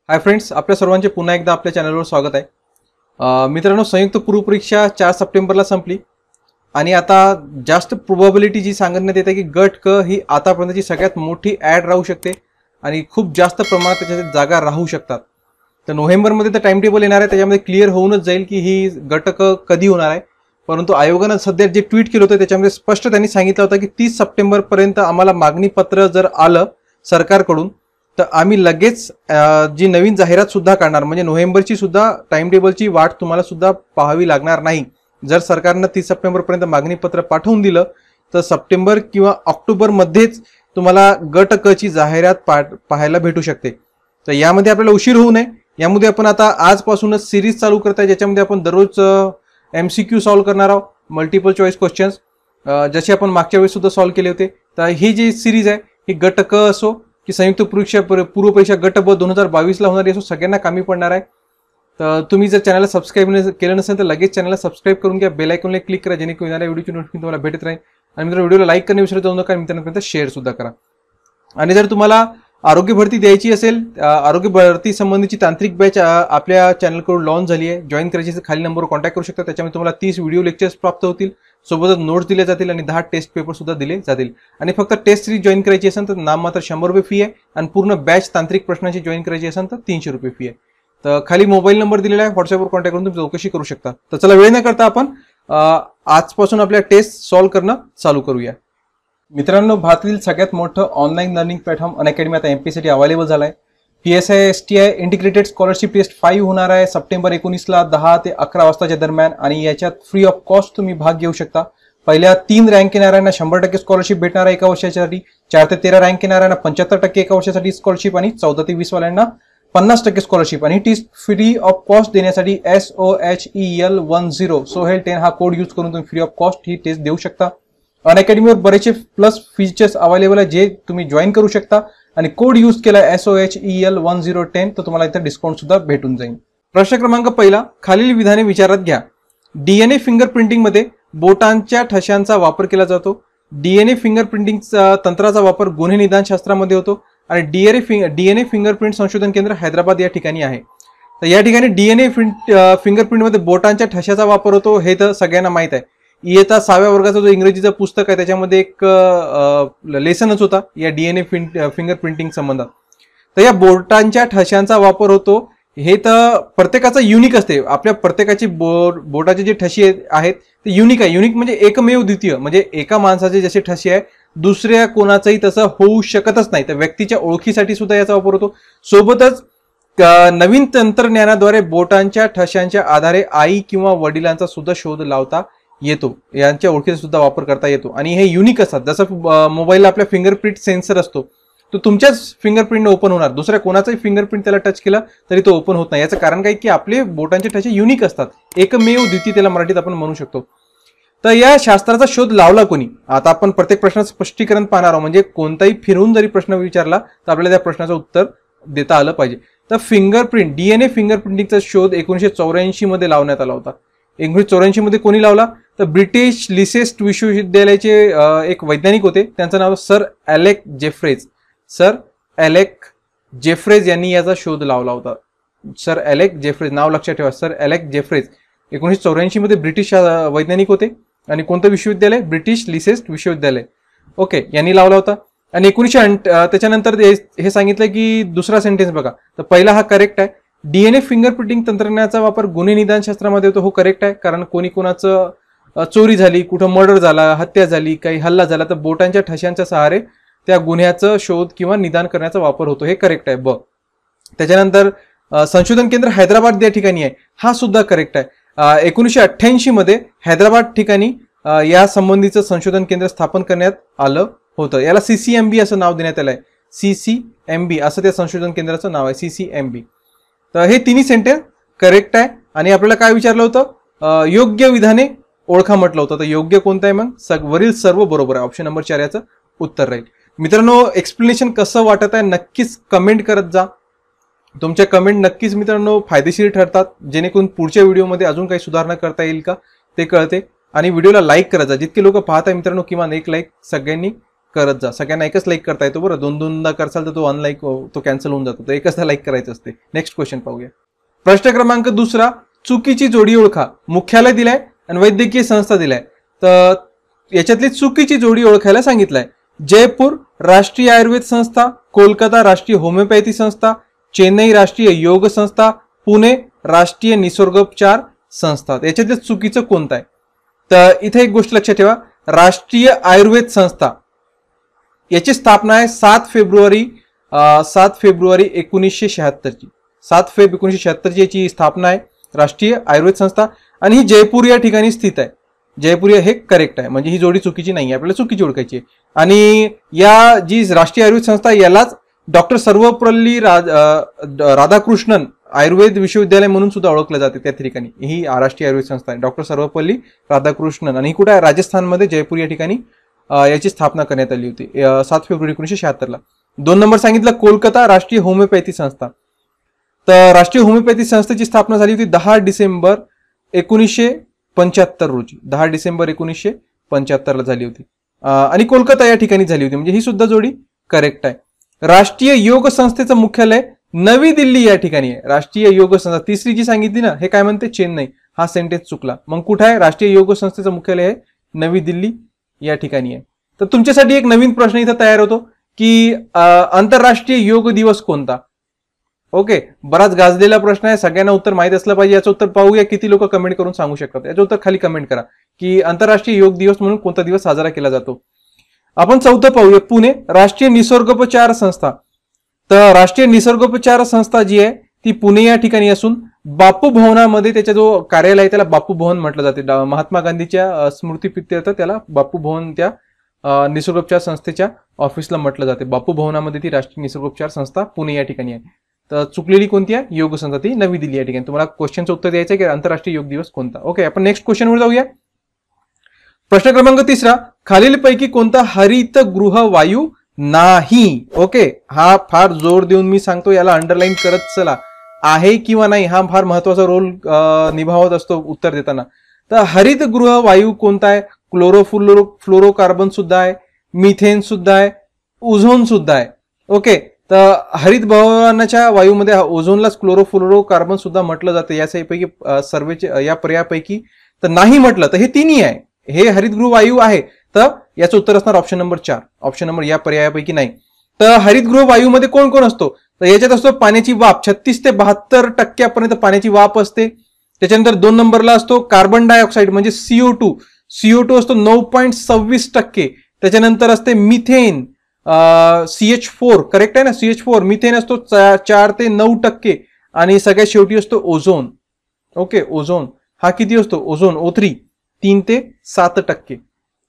Hi friends, आपल्या सर्वांचे पुन्हा एकदा आपल्या चॅनलवर स्वागत आहे। मित्रांनो, संयुक्त पूर्व परीक्षा 4 सप्टेंबरला संपली आणि आता जास्त प्रोबॅबिलिटी जी सांगण्यात येते की गट क ही आतापर्यंतची सगळ्यात मोठी ॲड राहू शकते आणि खूप जास्त प्रमाणात त्याच्या जागा राहू शकतात। तर नोव्हेंबरमध्ये तर टाइम टेबल येणार आहे, त्याच्यामध्ये क्लिअर होऊनच जाईल की ही गट क कधी होणार आहे। परंतु आयोगानं सध्या जे ट्विट केलं होतं त्याच्यामध्ये स्पष्ट त्यांनी सांगितलं होतं की 30 सप्टेंबरपर्यंत आम्हाला मागणी पत्र जर आलं सरकारकडून तर आम्ही लगेच जी नवीन जाहिरात सुद्धा काढणार, म्हणजे नोव्हेंबरची सुद्धा टाइम टेबलची वाट तुम्हाला सुद्धा पाहावी लागणार नाही। जर सरकारनं 30 सप्टेंबरपर्यंत मागणी पत्र पाठवून दिलं तर सप्टेंबर किंवा ऑक्टोबर मध्येच तुम्हाला गट क ची जाहिरात पाहायला भेटू शकते। तर यामध्ये आपल्याला उशीर होऊ नये, यामध्ये आपण आता आजपासूनच सिरीज चालू करत आहे, ज्याच्यामध्ये आपण दररोज MCQ सॉल्व्ह करणार आहोत, मल्टिपल चॉईस क्वेश्चन्स, जसे आपण मागच्या वेळेस सुद्धा सॉल्व्ह केले होते। तर ही जी सिरीज आहे ही गट क असो की संयुक्त पूर्व परीक्षा गट ब 2022ला होणारी असो, सगळ्यांना कामी पडणार आहे। तर तुम्ही जर चॅनलला सबस्क्राईब केलं नसेल तर लगेच चॅनलला सबस्क्राईब करून घ्या, बेल आयकॉनला क्लिक करा, जेणेकरून येणाऱ्या व्हिडिओची नोटिफिकेशन तुम्हाला भेटत राहील। आणि मित्रांनो, व्हिडिओला लाईक करणे विसरत जाऊ नका, मित्रांपर्यंत शेअर सुद्धा करा। आणि जर तुम्हाला आरोग्य भरती द्यायची असेल, आरोग्य भरती संबंधीची तांत्रिक बॅच आपल्या चॅनलकडून लॉन्च झाली आहे, जॉईन करायची असेल खाली नंबरवर कॉन्टॅक्ट करू शकता। त्याच्यामध्ये तुम्हाला 30 व्हिडिओ लेक्चर्स प्राप्त होतील, सोबतच नोट्स दिले जातील आणि 10 टेस्ट पेपर सुद्धा दिले जातील। आणि फक्त टेस्ट सीरीज जॉईन करायची असेल तर नाम मात्र 100 रुपये फी आहे आणि पूर्ण बॅच तांत्रिक प्रश्नांची जॉईन करायची असेल तर 300 रुपये फी आहे। तर खाली मोबाईल नंबर दिलेला आहे, व्हॉट्सअपवर कॉन्टॅक्ट करून तुम्ही चौकशी करू शकता। तर चला, वेळ न करता आपण आजपासून आपल्या टेस्ट सॉल्व्ह करणं चालू करूया। मित्रांनो, भारतातील सगळ्यात मोठं ऑनलाईन लर्निंग प्लॅटफॉर्म अनअकॅडमी आता MPSC साठी अवेलेबल झाला आहे। PSI STI integrated scholarship test 5 होणार आहे सप्टेंबर 19ला 10 ते 11 वाजताच्या दरम्यान, आणि याच्यात फ्री ऑफ कॉस्ट तुम्ही भाग घेऊ शकता। पहिल्या 3 रँक येणाऱ्यांना 100% स्कॉलरशिप भेटणार आहे एका वर्षासाठी, 4 ते 13 रँक येणाऱ्यांना 75% एका वर्षासाठी स्कॉलरशिप, आणि 14 ते 20 वाल्यांना 50% स्कॉलरशिप। आणि टेस्ट फ्री ऑफ कॉस्ट देण्यासाठी SOHEL10 हा कोड यूज करून तुम्ही फ्री ऑफ कॉस्ट ही टेस्ट देऊ शकता। अनअकॅडमीवर बरेचसे प्लस फीचर्स अवेलेबल आहे जे तुम्ही जॉईन करू शकता, आणि कोड यूज केला SOHEL10 तर तुम्हाला इथे डिस्काउंट सुद्धा भेटून जाईल। प्रश्न क्रमांक पहिला, खालील विधाने विचारात घ्या। DNA फिंगरप्रिंटिंग मध्ये बोटांच्या ठशांचा वापर केला जातो। DNA फिंगरप्रिंटिंग तंत्राचा वापर गुन्हे निदान शास्त्रामध्ये होतो आणि DNA फिंगरप्रिंट संशोधन केंद्र हैदराबाद या ठिकाणी आहे। तर या ठिकाणी DNA फिंगरप्रिंट मध्ये बोटांच्या ठशाचा वापर होतो हे तर सगळ्यांना माहित आहे। इयत्ता 6व्या वर्गाचा जो इंग्रजीचा पुस्तक आहे त्याच्यामध्ये एक लेसनच होता या DNA फिंगरप्रिंटिंग संबंधात। तर या बोटांच्या ठशांचा वापर होतो हे तर प्रत्येकाचा युनिक असते, आपल्या प्रत्येकाची बोटाचे जे ठसे आहेत ते युनिक आहे। युनिक म्हणजे एकमेव द्वितीय, म्हणजे एका माणसाचे जसे ठसे आहे दुसऱ्या कोणाचंही तसं होऊ शकतच नाही। तर व्यक्तीच्या ओळखीसाठी सुद्धा याचा वापर होतो। सोबतच नवीन तंत्रज्ञानाद्वारे बोटांच्या ठशांच्या आधारे आई किंवा वडिलांचा सुद्धा शोध लावता येतो, यांच्या ओळखीचा सुद्धा वापर करता येतो आणि हे युनिक असतात। जसं मोबाईलला आपल्या फिंगरप्रिंट सेन्सर असतो, तो तुमच्याच फिंगरप्रिंटने ओपन होणार, दुसऱ्या कोणाचाही फिंगरप्रिंट त्याला टच केला तरी तो ओपन होत नाही। याचं कारण काय की आपले बोटांचे ठसे युनिक असतात, एकमेव द्वितीय त्याला मराठीत आपण म्हणू शकतो। तर या शास्त्राचा शोध लावला कोणी, आता आपण प्रत्येक प्रश्नाचं स्पष्टीकरण पाहणार आहोत, म्हणजे कोणताही फिरून जरी प्रश्न विचारला तर आपल्याला त्या प्रश्नाचं उत्तर देता आलं पाहिजे। तर फिंगरप्रिंट DNA फिंगरप्रिंटिंगचा शोध 1984 मध्ये लावण्यात आला होता। 1984 मध्ये कोणी लावला तर ब्रिटिश लिसेस्ट विश्वविद्यालयाचे एक वैज्ञानिक होते, त्यांचं नाव सर ॲलेक जेफ्रेज। सर ॲलेक जेफ्रेज यांनी याचा शोध लावला होता। सर ॲलेक जेफ्रेज नाव लक्षात ठेवा, सर ॲलेक जेफ्रेज 1984 मध्ये ब्रिटिश वैज्ञानिक होते आणि कोणतं विश्वविद्यालय, ब्रिटिश लिसेस्ट विश्वविद्यालय, ओके, यांनी लावला होता। आणि त्याच्यानंतर हे सांगितलं की दुसरा सेंटेन्स बघा, तर पहिला हा करेक्ट आहे, DNA फिंगरप्रिंटिंग तंत्रज्ञानाचा वापर गुन्हे निदान शास्त्रामध्ये होतो, हो करेक्ट आहे। कारण कोणी कोणाचं चोरी झाली, कुठं मर्डर झाला, हत्या झाली, काही हल्ला झाला तर बोटांच्या ठशांच्या सहारे त्या गुन्ह्याचं शोध किंवा निदान करण्याचा वापर होतो, हे करेक्ट आहे ब। त्याच्यानंतर संशोधन केंद्र हैदराबाद या ठिकाणी आहे, हा सुद्धा करेक्ट आहे। 1988 मध्ये हैदराबाद ठिकाणी या संबंधीचं संशोधन केंद्र स्थापन करण्यात आलं होतं, याला CCMB असं नाव देण्यात आलं आहे, CCMB असं त्या संशोधन केंद्राचं नाव आहे, CCMB। तर हे तिन्ही सेंटेन्स करेक्ट आहे। आणि आपल्याला काय विचारलं होतं, योग्य विधाने ओळखा म्हटलं होतं, तर योग्य कोणतं आहे, मग वरील सर्व बरोबर आहे, ऑप्शन नंबर 4 याचं उत्तर राहील। मित्रांनो, एक्सप्लेनेशन कसं वाटत आहे नक्कीच कमेंट करत जा, तुमच्या कमेंट नक्कीच मित्रांनो फायदेशीर ठरतात, जेणेकरून पुढच्या व्हिडिओमध्ये अजून काही सुधारणा करता येईल का ते कळते। आणि व्हिडिओला लाईक करा, जितके लोक पाहत आहे मित्रांनो किमान एक लाईक सगळ्यांनी करत जा. सगळ्यांना एकच लाईक करता येतो बरं, दोन दोनदा करसाल तर तो अनलाईक तो कॅन्सल होऊन जातो, तर एकचदा लाईक करायचं असते. नेक्स्ट क्वेश्चन पाहूया. प्रश्न क्रमांक 2, चुकीची जोडी ओळखा. मुख्यालय दिलाय आणि वैद्यकीय संस्था दिलाय, तर याच्यातली चुकीची जोडी ओळखायला सांगितलंय. जयपूर राष्ट्रीय आयुर्वेद संस्था, कोलकाता राष्ट्रीय होमिओपॅथी संस्था, चेन्नई राष्ट्रीय योग संस्था, पुणे राष्ट्रीय निसर्गोपचार संस्था. याच्यातलं चुकीचं कोणतं आहे? तर इथे एक गोष्ट लक्षात ठेवा, राष्ट्रीय आयुर्वेद संस्था याची स्थापना आहे 7 फेब्रुवारी 1976 ची. 7 फेब्रुवारी 1976 याची स्थापना आहे राष्ट्रीय आयुर्वेद संस्था, आणि ही जयपूर या ठिकाणी स्थित आहे. जयपूर हे करेक्ट आहे, म्हणजे ही जोडी चुकीची नाही आहे, आपल्याला चुकीची ओळखायची आहे. आणि या जी राष्ट्रीय आयुर्वेद संस्था यालाच डॉक्टर सर्वपल्ली राधाकृष्णन आयुर्वेद विश्वविद्यालय म्हणून सुद्धा ओळखलं जाते. त्या ठिकाणी ही राष्ट्रीय आयुर्वेद संस्था आहे, डॉक्टर सर्वपल्ली राधाकृष्णन, आणि ही कुठे आहे? राजस्थानमध्ये जयपूर या ठिकाणी याची स्थापना करण्यात आली होती 7 फेब्रुवारी 1976 ला. 2 नंबर सांगितलं कोलकाता राष्ट्रीय होमिओपॅथी संस्था. तर राष्ट्रीय होमिओपॅथी संस्थेची स्थापना झाली होती 10 डिसेंबर 1975 रोजी. 10 डिसेंबर 1975 ला झाली होती, आणि कोलकाता या ठिकाणी झाली होती, म्हणजे ही सुद्धा जोडी करेक्ट आहे. राष्ट्रीय योग संस्थेचं मुख्यालय नवी दिल्ली या ठिकाणी आहे. राष्ट्रीय योग संस्था तिसरी जी सांगितली ना, हे काय म्हणते? चेन्नई. हा सेंटेन्स चुकला. मग कुठे आहे? राष्ट्रीय योग संस्थेचं मुख्यालय आहे नवी दिल्ली या ठिकाणी आहे. तर तुमच्यासाठी एक नवीन प्रश्न इथं तयार होतो की आंतरराष्ट्रीय योग दिवस कोणता? ओके, बराच गाजलेला प्रश्न आहे, सगळ्यांना उत्तर माहित असलं पाहिजे. याचं उत्तर पाहूया किती लोक कमेंट करून सांगू शकतात. याचं उत्तर खाली कमेंट करा की आंतरराष्ट्रीय योग दिवस म्हणून कोणता दिवस साजरा केला जातो. आपण 4थं पाहूया, पुणे राष्ट्रीय निसर्गोपचार संस्था. तर राष्ट्रीय निसर्गोपचार संस्था जी आहे ती पुणे या ठिकाणी असून बापू भवनामध्ये त्याचा जो कार्यालय आहे त्याला बापू भवन म्हटलं जाते. महात्मा गांधीच्या स्मृतीप्रित्यर्थ त्याला बापू भवन त्या निसर्गोपचार संस्थेच्या ऑफिसला म्हटलं जाते. बापू भवनामध्ये ती राष्ट्रीय निसर्गोपचार संस्था पुणे या ठिकाणी आहे. तर चुकलेली कोणती आहे? योग संस्था, ती नवी दिल्ली या ठिकाणी. तुम्हाला क्वेश्चनचं उत्तर द्यायचं आहे की आंतरराष्ट्रीय योग दिवस कोणता. ओके, आपण नेक्स्ट क्वेश्चनवर जाऊया. प्रश्न क्रमांक 3, खालीलपैकी कोणता हरितगृह वायू नाही? ओके, हा फार जोर देऊन मी सांगतो, याला अंडरलाईन करत चला. आहे किंवा नाही हा फार महत्वाचा रोल निभावत असतो उत्तर देताना. तर हरितगृह वायू कोणता आहे? फ्लोरोकार्बन सुद्धा आहे, मिथेन सुद्धा आहे, ओझोन सुद्धा आहे. ओके, तर हरित भवनाच्या वायूमध्ये ओझोनलाच क्लोरोफ्लोरोकार्बन सुद्धा म्हटलं जातं. यापैकी सर्वेचे या पर्यायापैकी तर नाही म्हटलं तर हे तिन्ही आहे, हे हरितगृह वायू आहे. तर याचं उत्तर असणार ऑप्शन नंबर 4. ऑप्शन नंबर या पर्यायापैकी नाही. तर हरितगृह वायूमध्ये कोण कोण असतो? तर याच्यात असतो पाण्याची वाफ, 36 ते 72% पाण्याची वाफ असते. त्याच्यानंतर 2 नंबरला असतो कार्बन डायऑक्साईड म्हणजे CO2 असतो 9.26%. त्याच्यानंतर असते मिथेन CH4, करेक्ट आहे ना, CH4 मिथेन असतो 4 ते 9%. आणि सगळ्यात शेवटी असतो ओझोन. ओके, ओझोन हा किती असतो? ओझोन O3 3 ते 7%.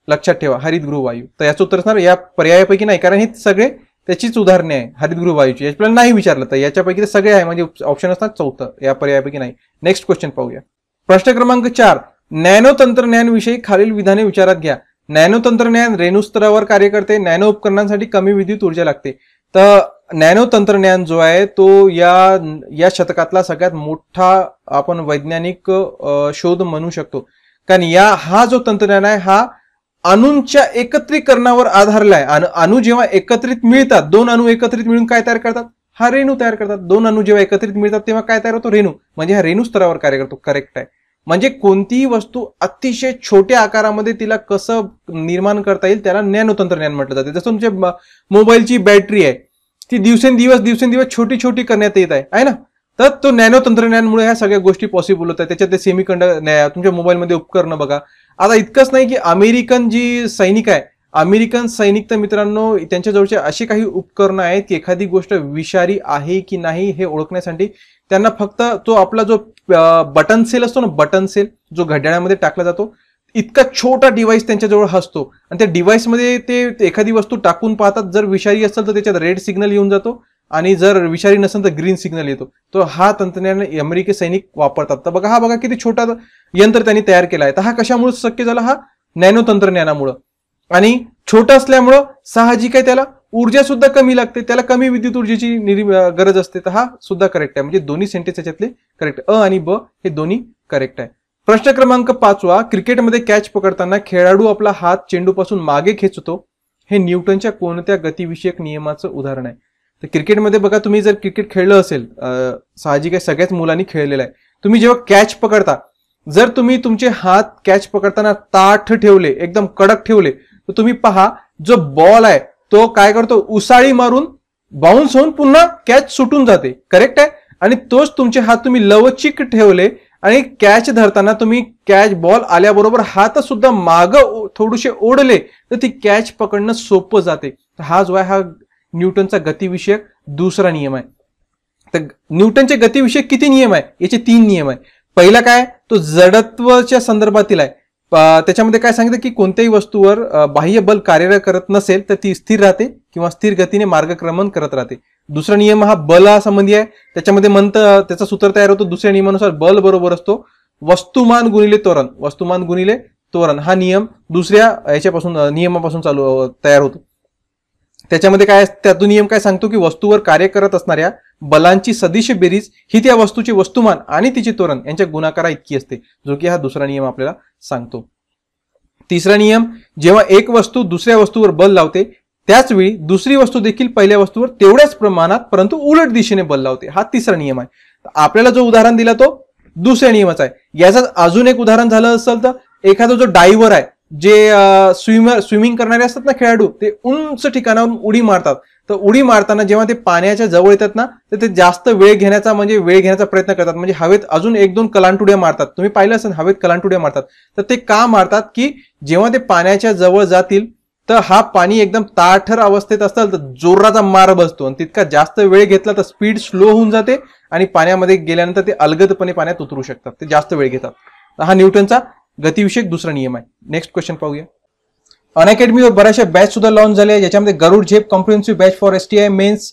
लक्षात ठेवा हरितगृह वायू. तर याचं उत्तर असणार या पर्यायापैकी नाही, कारण हे सगळे त्याचीच उदाहरणे आहे हरितगृह वायूची. आपल्याला नाही विचारलं तर याच्यापैकी ते सगळे आहे, म्हणजे ऑप्शन असणार 4थं या पर्यायापैकी नाही. नेक्स्ट क्वेश्चन पाहूया. प्रश्न क्रमांक 4, नॅनो तंत्रज्ञान विषयी खालील विधाने विचारात घ्या. नॅनो तंत्रज्ञान रेणू स्तरावर कार्य करते. नॅनो उपकरणांसाठी कमी विद्युत ऊर्जा लागते. तर नॅनो तंत्रज्ञान जो आहे तो या शतकातला सगळ्यात मोठा आपण वैज्ञानिक शोध म्हणू शकतो. कारण हा जो तंत्रज्ञान आहे हा अणूंच्या एकत्रीकरणावर आधारला आहे. अणू जेव्हा एकत्रित मिळतात, 2 अणू एकत्रित मिळून काय तयार करतात? हा रेणू तयार करतात. 2 अणू जेव्हा एकत्रित मिळतात तेव्हा काय तयार होतो? रेणू. म्हणजे हा रेणू स्तरावर कार्य करतो. करेक्ट आहे. म्हणजे कोणतीही वस्तू अतिशय छोट्या आकारामध्ये तिला कसं निर्माण करता येईल त्याला नॅनो तंत्रज्ञान म्हटलं जाते. जसं तुमच्या मोबाईलची बॅटरी आहे ती दिवसेंदिवस छोटी करण्यात येत आहे ना. तर तो नॅनो तंत्रज्ञानामुळे ह्या सगळ्या गोष्टी पॉसिबल होतात. त्याच्यात ते सेमीकंडक्टर तुमच्या मोबाईलमध्ये उपकरणं बघा. आता इतकंच नाही की अमेरिकन जी सैनिक आहे, अमेरिकन सैनिक तर मित्रांनो त्यांच्याजवळचे असे काही उपकरणं आहेत की एखादी गोष्ट विषारी आहे की नाही हे ओळखण्यासाठी त्यांना फक्त तो आपला जो बटन सेल असतो ना, बटन सेल जो घड्याळामध्ये टाकला जातो, इतका छोटा डिव्हाइस त्यांच्याजवळ असतो. आणि त्या डिव्हाइसमध्ये ते एखादी वस्तू टाकून पाहतात. जर विषारी असेल तर त्याच्यात रेड सिग्नल येऊन जातो आणि जर विषारी नसेल तर ग्रीन सिग्नल येतो. तो हा तंत्रज्ञान अमेरिकी सैनिक वापरतात. तर बघा किती छोटा यंत्र त्यांनी तयार केला आहे. तर हा कशामुळे शक्य झाला? हा नॅनो तंत्रज्ञानामुळं. आणि छोटा असल्यामुळं साहजिक आहे त्याला ऊर्जा सुद्धा कमी लागते, त्याला कमी विद्युत ऊर्जेची गरज असते. तर हा सुद्धा करेक्ट आहे. म्हणजे दोन्ही सेंटेन्स याच्यातले करेक्ट, अ आणि ब हे दोन्ही करेक्ट आहे. प्रश्न क्रमांक 5, क्रिकेटमध्ये कॅच पकडताना खेळाडू आपला हात चेंडूपासून मागे खेचतो हे न्यूटनच्या कोणत्या गतिविषयक नियमाचं उदाहरण आहे? तर क्रिकेटमध्ये बघा, तुम्ही जर क्रिकेट खेळलं असेल, साहजिक आहे सगळ्याच मुलांनी खेळलेलं आहे, तुम्ही जेव्हा कॅच पकडता, जर तुम्ही तुमचे हात कॅच पकडताना ताठ ठेवले, एकदम कडक ठेवले, तर तुम्ही पहा जो बॉल आहे तो काय करतो, उसाळी मारून बाउन्स होऊन पुन्हा कॅच सुटून जाते. करेक्ट आहे. आणि तोच तुमचे हात तुम्ही लवचिक ठेवले आणि कॅच धरताना तुम्ही कॅच बॉल आल्याबरोबर हात सुद्धा माग थोडेसे ओढले तर ती कॅच पकडणं सोपं जाते. हा जो आहे हा न्यूटनचा गतिविषयक दुसरा नियम आहे. तर न्यूटनचे गतिविषयक किती नियम आहे? याचे 3 नियम आहे. पहिला काय, तो जडत्वाच्या संदर्भातील आहे. त्याच्यामध्ये काय सांगितलं की कोणत्याही वस्तूवर बाह्य बल कार्य करत नसेल तर ती स्थिर राहते किंवा स्थिर गतीने मार्गक्रमण करत राहते. दुसरा नियम हा बलासंबंधी आहे. त्याच्यामध्ये म्हणतं, त्याचा सूत्र तयार होतो दुसऱ्या नियमानुसार, बल बरोबर असतो वस्तुमान गुणिले त्वरण. वस्तुमान गुणिले त्वरण हा नियम दुसऱ्या याच्यापासून नियमापासून तयार होतो. त्याच्यामध्ये काय, त्यातून नियम काय सांगतो की वस्तूवर कार्य करत असणाऱ्या बलांची सदिश बेरीज ही त्या वस्तूचे वस्तुमान आणि तिचे त्वरण यांच्या गुणाकारा इतकी असते, जो की हा दुसरा नियम आपल्याला सांगतो. तिसरा नियम, जेव्हा एक वस्तू दुसऱ्या वस्तूवर बल लावते त्याच वेळी दुसरी वस्तू देखील पहिल्या वस्तूवर तेवढ्याच प्रमाणात परंतु उलट दिशेने बल लावते. हा तिसरा नियम आहे. आपल्याला जो उदाहरण दिला तो दुसऱ्या नियमाचा आहे. याचं अजून एक उदाहरण झालं असेल तर एखादा जो डायव्हर आहे, जे स्विमिंग करणारे असतात ना खेळाडू, ते उंच ठिकाणावरून उडी मारतात. तर उडी मारताना जेव्हा ते पाण्याच्या जवळ येतात ना तर ते जास्त वेळ घेण्याचा प्रयत्न करतात, म्हणजे हवेत अजून 1-2 कलांटुड्या मारतात. तुम्ही पाहिलं असेल हवेत कलांटुड्या मारतात. तर ते का मारतात की जेव्हा ते पाण्याच्या जवळ जातील तर हा पाणी एकदम ताठर अवस्थेत असेल तर जोराचा मार बसतो आणि तितका जास्त वेळ घेतला तर स्पीड स्लो होऊन जाते आणि पाण्यामध्ये गेल्यानंतर ते अलगदपणे पाण्यात उतरू शकतात. ते जास्त वेळ घेतात. हा न्यूटनचा गतिविषयक दुसरा नियम आहे. नेक्स्ट क्वेश्चन पाहूया. अनअकॅडमीवर बऱ्याचशा बॅच सुद्धा लॉन्च झाल्या, ज्याच्यामध्ये Garud Zep comprehensive batch for STI mains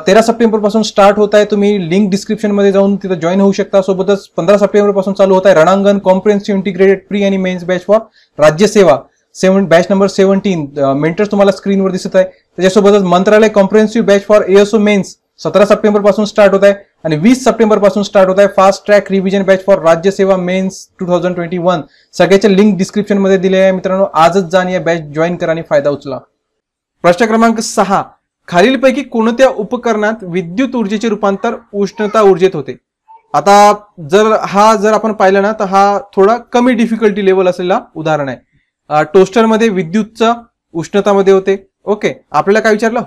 13 September पासून स्टार्ट होत आहे. तुम्ही लिंक डिस्क्रिप्शन मध्ये जाऊन तिथे जॉईन होऊ शकता. सोबतच 15 सप्टेंबर पासून चालू होत आहे रणांगण कॉम्प्रिहेन्सिव्ह इंटिग्रेटेड प्री आणि mains batch for Rajyaseva batch number 17. Mentors तुम्हाला स्क्रीनवर दिसत आहे. त्याच्यासोबतच Mantralaya comprehensive batch for ASO mains 17 सप्टेंबर पासून स्टार्ट होत आहे आणि 20 सप्टेंबर पासून स्टार्ट होत आहे fast track revision batch for Rajyaseva mains 2021. सगळ्याच्या लिंक डिस्क्रिप्शन मध्ये दिले आहे. मित्रांनो, आजच जाण या बॅच जॉईन करा आणि फायदा उचला. प्रश्न क्रमांक 6, खालीलपैकी कोणत्या उपकरणात विद्युत ऊर्जेचे रूपांतर उष्णता ऊर्जेत होते? आता जर आपण पाहिलं ना तर हा थोडा कमी डिफिकल्टी लेवल असलेला उदाहरण आहे. टोस्टर मध्ये विद्युतचा उष्णतामध्ये होते. ओके, आपल्याला काय विचारलं?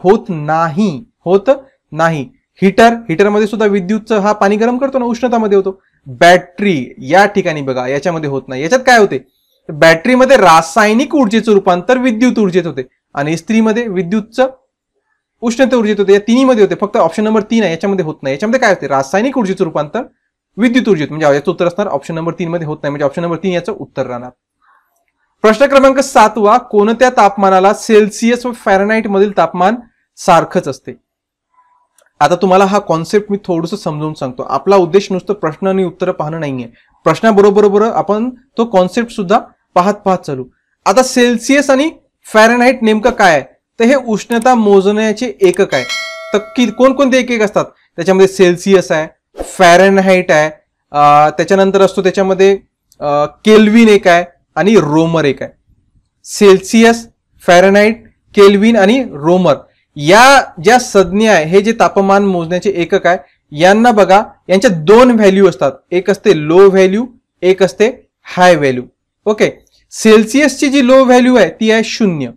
होत नाही. हीटर मध्ये सुद्धा विद्युतचं हा पाणी गरम करतो ना, उष्णतामध्ये होतो. बॅटरी या ठिकाणी बघा, याच्यामध्ये होत नाही. याच्यात काय होते? बॅटरीमध्ये रासायनिक ऊर्जेचं रूपांतर विद्युत ऊर्जेत होते आणि इस्त्रीमध्ये विद्युतचं उष्णता ऊर्जेत होते. या तिन्हीमध्ये होते. फक्त ऑप्शन नंबर 3 आहे, याच्यामध्ये होत नाही. याच्यामध्ये काय होते? रासायनिक ऊर्जेचं रूपांतर विद्युत ऊर्जेत, म्हणजे याचं उत्तर असणार ऑप्शन नंबर 3 मध्ये होत नाही, म्हणजे ऑप्शन नंबर 3 याचं उत्तर राहणार. प्रश्न क्रमांक 7, कोणत्या तापमानाला सेल्सिअस व फॅरनहाइट मधील तापमान सारखंच असते? आता तुम्हाला हा कॉन्सेप्ट मी थोडंसं समजावून सांगतो. आपला उद्देश नुसतं प्रश्न आणि उत्तर पाहणं नाहीये. प्रश्नाबरोबर आपण तो कॉन्सेप्ट सुद्धा पाहत चालू. आता सेल्सिअस आणि फॅरनहाइट नेमकं काय आहे? तर हे उष्णता मोजण्याचे एकक आहे. तर कोणकोणते एकक असतात? त्याच्यामध्ये सेल्सिअस आहे, फॅरनहाइट आहे, त्याच्यानंतर असतो त्याच्यामध्ये केल्विन एक आहे आणि रोमर एक आहे. सेल्सिअस, फॅरनहाइट, केल्विन आणि रोमर या ज्या संज्ञा आहे, हे जे तापमान मोजण्याचे एकक आहे, यांना बघा, यांच्या 2 व्हॅल्यू असतात. एक असते लो व्हॅल्यू, एक असते हाय व्हॅल्यू. ओके, सेल्सिअसची जी लो व्हॅल्यू आहे ती आहे 0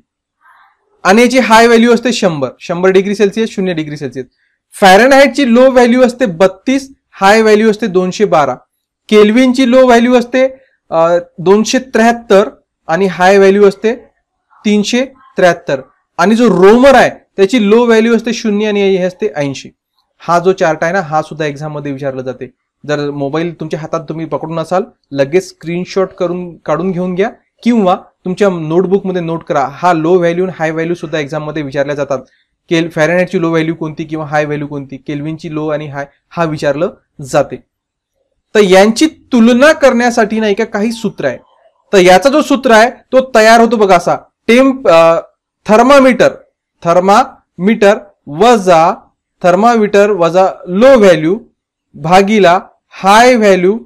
आणि याची हाय व्हॅल्यू असते 100 डिग्री सेल्सिअस, 0 डिग्री सेल्सिअस. फॅरनहाइटची लो व्हॅल्यू असते 32, हाय व्हॅल्यू असते 212. केल्विनची लो व्हॅल्यू असते 273 आणि हाय व्हॅल्यू असते 373. आणि जो रोमर आहे त्याची लो व्हॅल्यू असते 0 आणि हे असते 80. हा जो चार्ट आहे ना, हा सुद्धा एक्झाम मध्ये विचारला जाते. जर मोबाईल तुमच्या हातात तुम्ही पकडून असाल, लगेच स्क्रीनशॉट काढून घेऊन घ्या किंवा तुमच्या नोटबुक मध्ये नोट करा. हा लो व्हॅल्यू आणि हाय व्हॅल्यू सुद्धा एक्झाम मध्ये विचारल्या जातात. फॅरनहाइटची लो व्हॅल्यू कोणती किंवा हाय व्हॅल्यू कोणती, केल्विनची लो आणि हाय हा विचारलं जाते. तर यांची तुलना करण्यासाठी नाही का काही सूत्र आहे. तर याचा जो सूत्र आहे तो तयार होतो बघा असा. थर्मामीटर वजा लो व्हॅल्यू भागीला हाय व्हॅल्यू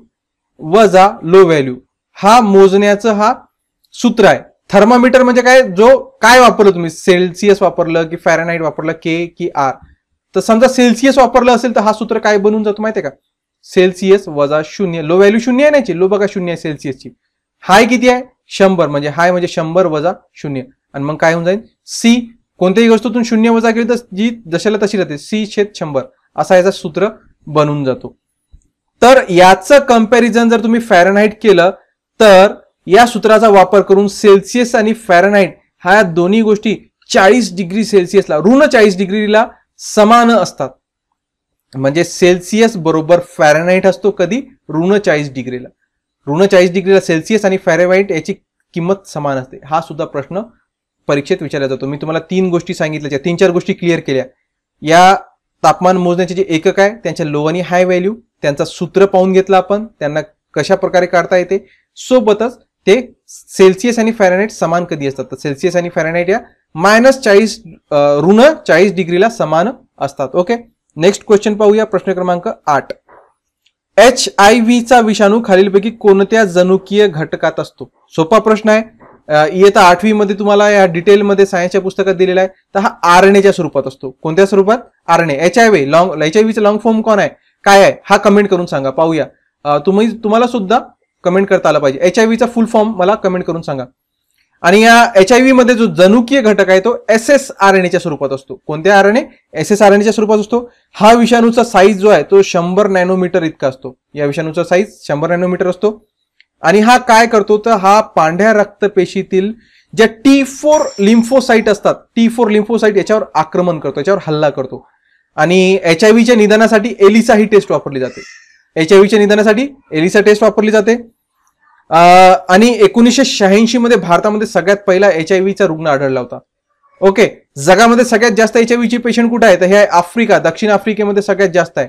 वजा लो व्हॅल्यू, हा मोजण्याचं हा सूत्र आहे. थर्मामीटर म्हणजे काय, जो काय वापरलं तुम्ही, सेल्सिअस वापरलं की फॅरेनहाइट वापरलं, के की आर. तर समजा सेल्सिअस वापरलं असेल तर हा सूत्र काय बनून जातो माहितीये का, सेल्सिअस वजा 0. लो व्हॅल्यू 0 आहे नाची, लो बघा 0 आहे सेल्सिअसची. हाय किती आहे 100, म्हणजे हाय म्हणजे 100 वजा 0. आणि मग काय होऊन जाईल, सी कोणत्याही वस्तूतून 0 वजा केली तर जी जशाला तशी राहते, सी छेद 100 असा याचा सूत्र बनून जातो. तर याचं कंपॅरिझन जर तुम्ही फॅरेनहाइट केलं तर या सूत्राचा वापर करून सेल्सिअस आणि फॅरेनहाइट ह्या दोन्ही गोष्टी 40 डिग्री सेल्सिअसला, ऋण 40 डिग्रीला समान असतात. म्हणजे सेल्सिअस बरोबर फॅरेनहाइट असतो कधी, ऋण 40 डिग्रीला. ऋण 40 डिग्रीला सेल्सिअस आणि फॅरेनहाइट याची किंमत समान असते. हा सुद्धा प्रश्न परीक्षेत विचारला जातो. मी तुम्हाला 3 गोष्टी सांगितल्या, 3-4 गोष्टी क्लिअर केल्या. या तापमान मोजण्याचे जे एकक आहे त्यांच्या लो आणि हाय व्हॅल्यू, त्यांचा सूत्र पाहून घेतला आपण, त्यांना कशा प्रकारे काढता येते, सोबतच ते सेल्सिअस आणि फॅरेनहाइट समान कधी असतात. तर सेल्सिअस आणि फॅरेनहाइट या -40 ऋण 40 डिग्रीला समान असतात. ओके, नेक्स्ट क्वेश्चन पाहूया, प्रश्न क्रमांक 8. HIV चा विषाणू खालीलपैकी कोणत्या जनुकीय घटकात असतो? सोपा प्रश्न आहे. इयत्ता 8वी मध्ये तुम्हाला या डिटेलमध्ये सायन्सच्या पुस्तकात दिलेला आहे. तर हा RNAच्या स्वरूपात असतो. कोणत्या स्वरूपात? RNA. HIV चा लॉंग फॉर्म कोण आहे, काय आहे, हा कमेंट करून सांगा, पाहूया. तुम्हाला सुद्धा कमेंट करता आला पाहिजे. HIV चा फुल फॉर्म मला कमेंट करून सांगा. आणि या HIV मध्ये जो जनुकीय घटक आहे तो ssRNA स्वरूपात असतो. कोणत्या RNA? ssRNA स्वरूपात असतो. हा विषाणूचा साईज जो आहे तो 100 नॅनोमीटर इतका असतो. या विषाणूचा साईज 100 नॅनोमीटर असतो. आणि हा काय करतो, तर हा पांढऱ्या रक्तपेशीतील ज्या T4 लिम्फोसाइट असतात, T4 लिम्फोसाइट याच्यावर आक्रमण करतो, याच्यावर हल्ला करतो. आणि HIVच्या निदानासाठी एलिसा ही टेस्ट वापरली जाते. HIVच्या निदानासाठी एलिसा टेस्ट वापरली जाते. आणि 1986 मध्ये भारतामध्ये सगळ्यात पहिला HIV रुग्ण आढळला होता. ओके, जगामध्ये सगळ्यात जास्त HIV पेशंट कुठे आहे, तर हे आफ्रिका, दक्षिण आफ्रिकेमध्ये सगळ्यात जास्त आहे.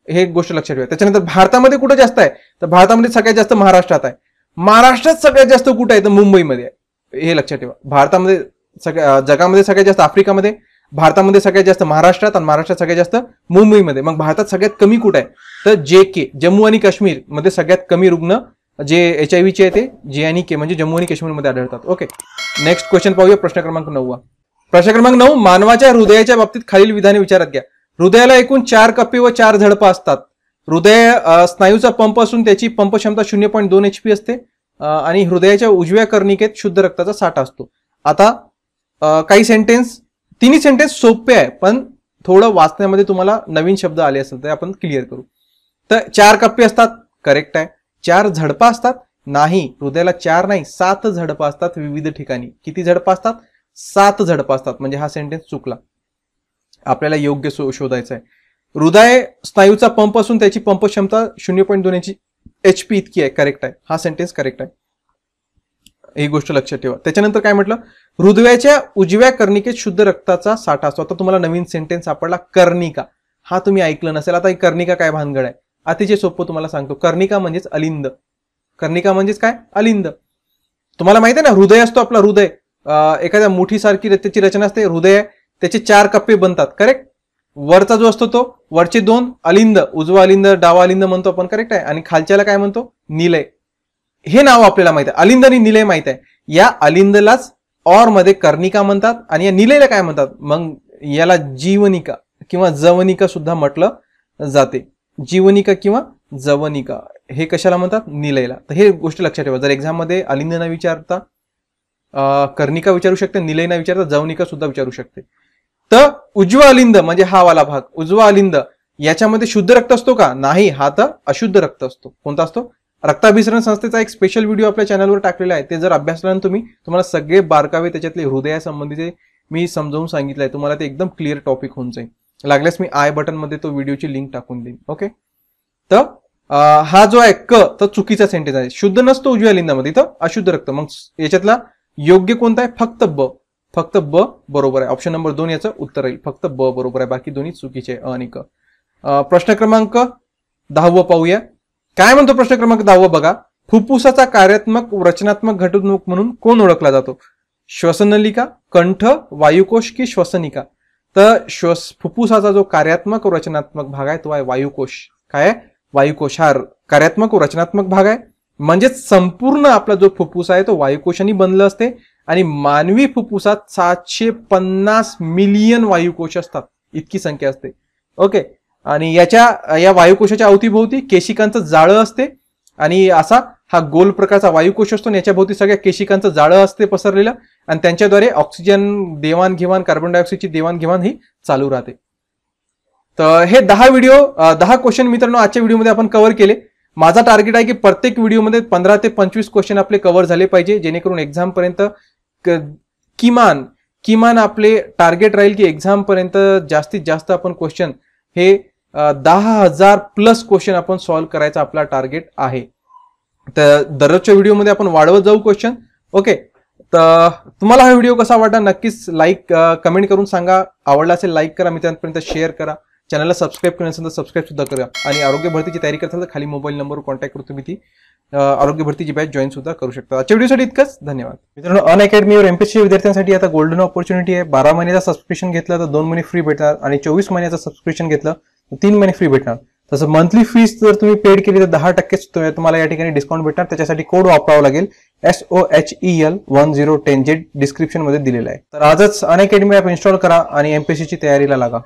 हे गोष्ट लक्षात ठेवा. त्याच्यानंतर भारतामध्ये कुठे जास्त आहे, तर भारतामध्ये सगळ्यात जास्त महाराष्ट्रात आहे. महाराष्ट्रात सगळ्यात जास्त कुठे आहे, तर मुंबईमध्ये आहे. हे लक्षात ठेवा. भारतामध्ये जगामध्ये सगळ्यात जास्त आफ्रिकामध्ये, भारतामध्ये सगळ्यात जास्त महाराष्ट्रात, आणि महाराष्ट्रात सगळ्यात जास्त मुंबईमध्ये. मग भारतात सगळ्यात कमी कुठे आहे, तर JK जम्मू आणि काश्मीर मध्ये सगळ्यात कमी रुग्ण जे HIVचे आहे ते JK म्हणजे जम्मू आणि काश्मीरमध्ये आढळतात. ओके, नेक्स्ट क्वेश्चन पाहूया, प्रश्न क्रमांक 9. प्रश्न क्रमांक 9. मानवाच्या हृदयाच्या बाबतीत खालील विधाने विचारात घ्या. हृदयाला एकूण 4 कप्पे व 4 झडपा असतात. हृदय स्नायूचा पंप असून त्याची पंप क्षमता 0.2 HP असते. आणि हृदयाच्या उजव्या कर्णिकेत शुद्ध रक्ताचा साठा असतो. आता काही सेंटेन्स, तिन्ही सेंटेन्स सोपे आहे, पण थोडं वाचण्यामध्ये तुम्हाला नवीन शब्द आले असेल तर आपण क्लिअर करू. तर 4 कप्पे असतात, करेक्ट आहे. 4 झडपा असतात, नाही, हृदयाला 4 नाही 7 झडपा असतात विविध ठिकाणी. किती झडपा असतात? 7 झडपा असतात. म्हणजे हा सेंटेन्स चुकला, आपल्याला योग्य शोधायचं आहे. हृदय स्नायूचा पंप असून त्याची पंप क्षमता 0.2 HP इतकी आहे, करेक्ट आहे. हा सेंटेन्स करेक्ट आहे, ही गोष्ट लक्षात ठेवा. त्याच्यानंतर काय म्हटलं, हृदयाच्या उजव्या कर्णिकेत शुद्ध रक्ताचा साठा असतो. आता तुम्हाला नवीन सेंटेन्स सापडला, कर्णिका. हा तुम्ही ऐकलं नसेल. आता ही कर्णिका काय भानगड आहे, अतिशय सोपं तुम्हाला सांगतो. कर्णिका म्हणजेच अलिंद. कर्णिका म्हणजेच काय? अलिंद. तुम्हाला माहिती आहे ना, हृदय असतो आपला, हृदय एखाद्या मुठीसारखी त्याची रचना असते. हृदय त्याचे 4 कप्पे बनतात, करेक्ट. वरचा जो असतो तो, वरचे 2 अलिंद, उजवा अलिंद डावा अलिंद म्हणतो आपण, करेक्ट आहे. आणि खालच्याला काय म्हणतो? निलय. हे नाव आपल्याला माहित आहे, अलिंद आणि निलय माहित आहे. या अलिंदलाच ऑर मध्ये कर्णिका म्हणतात, आणि या निलयला काय म्हणतात? मग याला जीवनिका किंवा जवनिका सुद्धा म्हटलं जाते. जीवनिका किंवा जवनिका हे कशाला म्हणतात? निलयला. तर हे गोष्ट लक्षात ठेवा. जर एक्झाम मध्ये अलिंद न विचारता कर्णिका विचारू शकते, निलय न विचारता जवनिका सुद्धा विचारू शकते. तर उजवा अलिंद म्हणजे हा वाला भाग, उजवा अलिंद, याच्यामध्ये शुद्ध रक्त असतो का? नाही, हा तर अशुद्ध रक्त असतो. कोणता असतो? रक्ताभिसरण संस्थेचा एक स्पेशल व्हिडिओ आपल्या चॅनलवर टाकलेला आहे. ते जर अभ्यासला तुम्हाला सगळे बारकावे त्याच्यातले हृदयासंबंधीचे मी समजावून सांगितलंय. तुम्हाला ते एकदम क्लिअर टॉपिक होऊन जाईल. लागल्यास मी आय बटन मध्ये तो व्हिडिओची लिंक टाकून देईन. ओके, तर हा जो आहे क, तर चुकीचा सेंटेन्स आहे. शुद्ध नसतो उजव्या अलिंदामध्ये, तर अशुद्ध रक्त. मग याच्यातला योग्य कोणता आहे? फक्त ब. फक्त ब बरोबर आहे. ऑप्शन नंबर 2 याचं उत्तर राहील. फक्त ब बरोबर आहे, बाकी दोन्ही चुकीचे आहे, अ आणि क. प्रश्न क्रमांक 10 पाहूया. काय म्हणतो प्रश्न क्रमांक 10? बघा, फुफ्फुसाचा कार्यात्मक रचनात्मक घटक म्हणून कोण ओळखला जातो? श्वसनलिका, कंठ, वायुकोश की श्वसनिका? तर फुफ्फुसाचा जो कार्यात्मक व रचनात्मक भाग आहे तो आहे वायुकोश. काय आहे? वायुकोश हा कार्यात्मक व रचनात्मक भाग आहे. म्हणजेच संपूर्ण आपला जो फुफ्फुस आहे तो वायुकोशाने बनलं असते, आणि मानवी फुफ्फुसात 750 मिलियन वायुकोश असतात, इतकी संख्या असते. ओके. आणि या वायुकोशाच्या अवतीभोवती केशिकांचं जाळं असते आणि असा हा गोल प्रकारचा वायुकोश असतो. याच्या भोवती सगळ्या केशिकांचं जाळं असते पसरलेलं आणि त्यांच्याद्वारे ऑक्सिजन देवाणघेवाण, कार्बन डायऑक्साईडची देवाणघेवाण ही चालू राहते. तर हे 10 क्वेश्चन मित्रांनो आजच्या व्हिडिओमध्ये आपण कव्हर केले. माझा टार्गेट आहे की प्रत्येक व्हिडिओमध्ये 15 ते 25 क्वेश्चन आपले कव्हर झाले पाहिजे, जेणेकरून एक्झाम पर्यंत किमान आपले टार्गेट राहील की एक्झाम पर्यंत जास्तीत जास्त आपण क्वेश्चन हे 10,000 प्लस क्वेश्चन आपण सॉल्व्ह करायचा आपला टार्गेट आहे. तर दररोजच्या व्हिडिओमध्ये आपण वाढवत जाऊ क्वेश्चन. ओके. तर तुम्हाला हा व्हिडिओ कसा वाटला नक्कीच कमेंट करून सांगा. आवडला असेल लाईक करा, मित्रांपर्यंत शेअर करा. चॅनलला सबस्क्राईब केलं नसेल तर सबस्क्राईब सुद्धा करा. आणि आरोग्य भरतीची तयारी करत असाल तर खाली मोबाईल नंबरवर कॉन्टॅक्ट करून तुम्ही ती आरोग्य भरतीची बॅच जॉईन सुद्धा करू शकता. आजच्या व्हिडिओसाठी इतकंच. धन्यवाद मित्रांनो. अनअकॅडमीवर एमपीएससी विद्यार्थ्यांसाठी आता गोल्डन ऑपॉर्च्युनिटी आहे. 12 महिन्याचा सबस्क्रिप्शन घेतलं तर 2 महिने फ्री भेटणार आणि 24 महिन्याचं सबस्क्रिप्शन घेतलं तर 3 महिने फ्री भेटणार. तसं मंथली फीस जर तुम्ही पेड केली तर 10% तुम्हाला या ठिकाणी डिस्काउंट भेटणार. त्याच्यासाठी कोड वापरावा लागेल SOHEL 1010 जे डिस्क्रिप्शन मध्ये दिलेलं आहे. तर आजच अनअकॅडमी ॲप इन्स्टॉल करा आणि एमपीएससीची तयारीला लागा.